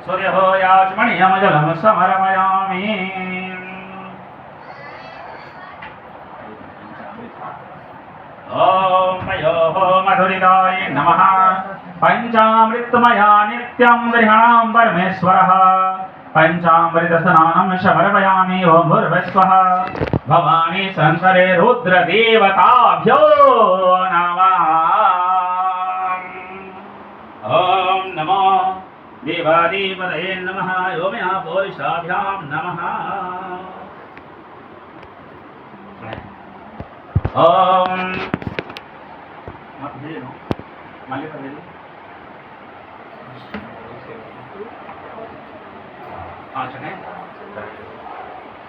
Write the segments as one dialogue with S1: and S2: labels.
S1: सूर्यो याचमणीयमजलं समर्पयामि। ॐ मयोः मधुरिताय नमः। पञ्चामृतमया नित्यं गृहाणां परमेश्वरः। पञ्चामृतस्नानं समर्पयामि। ॐ भूर्भुवस्वः। भवानी संसरे रुद्रदेवताभ्यो नमः। ॐ नमो देवादिपतये नमः। योमया पुरुषाभ्यां नमः। ॐ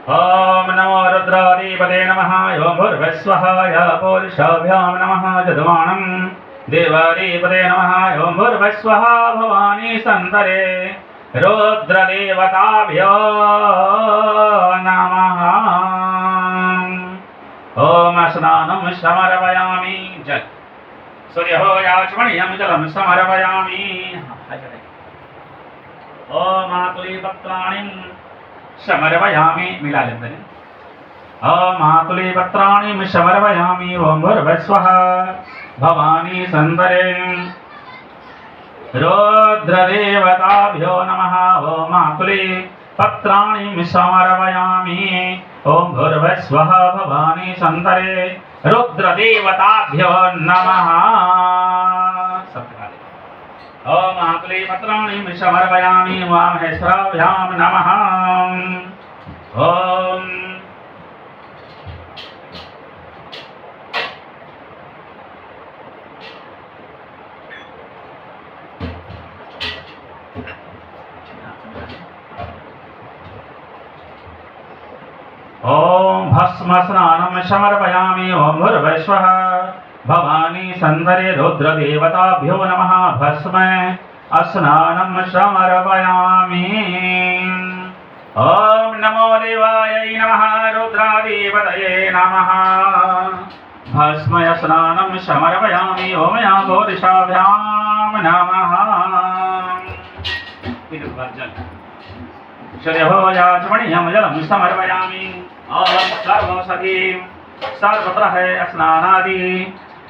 S1: ॐ नमो रुद्राधिपते नमः। ॐ भूर्भुवस्वः। पुरुषाभ्यां नमः। यजमानं देवाधिपते नमः। ॐ भूर्भुवस्वः। भवानी संतरे रुद्रदेवताभ्यो नमः। ॐ स्नानं समर्पयामि। जल सूर्यो याचमणीयं जलं समर्पयामि। ॐ मातुलीपत्राणि समर्पयामि। मिला लेते हैं। ॐ मातुलीपत्राणि समर्पयामि। ॐ भूर्भुवस्वः। भवानी संतरे रुद्रदेवताभ्यो नमः। ॐ मातुलीपत्राणि समर्पयामि। ॐ भूर्भुवस्वः। भवानी संतरे रुद्रदेवताभ्यो नमः। ॐ मातुलीपत्राणि समर्पयामि। वामहेश्वराभ्यां नमः। ॐ भस्मस्नानं समर्पयामि। ॐ भूर्भुवस्वः। भवानी संतरे रुद्रदेवताभ्यो नमः। भस्म स्नानं समर्पयामि। ॐ नमो देवाय नमः। रुद्राधिपतये नमः। भस्म स्नानं समर्पयामि। ॐ पुरुषाभ्यां नमः। सूर्यो याचमणीयं जलं समर्पयामि। ॐ सर्वौषधीं सर्वत्र है स्नानादि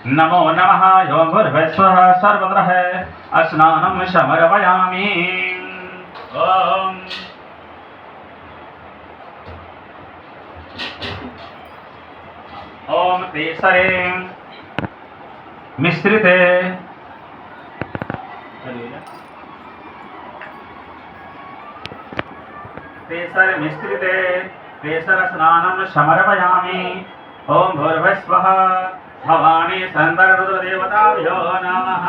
S1: नमो नमः। ॐ भूर्भुवस्वः। सर्वत्र है स्नानं समर्पयामि। ॐ तेसरे मिश्रिते केसर स्नानं समर्पयामि। ॐ भूर्भुवस्वः। भवानी संतर रुद्रदेवताभ्यो नमः।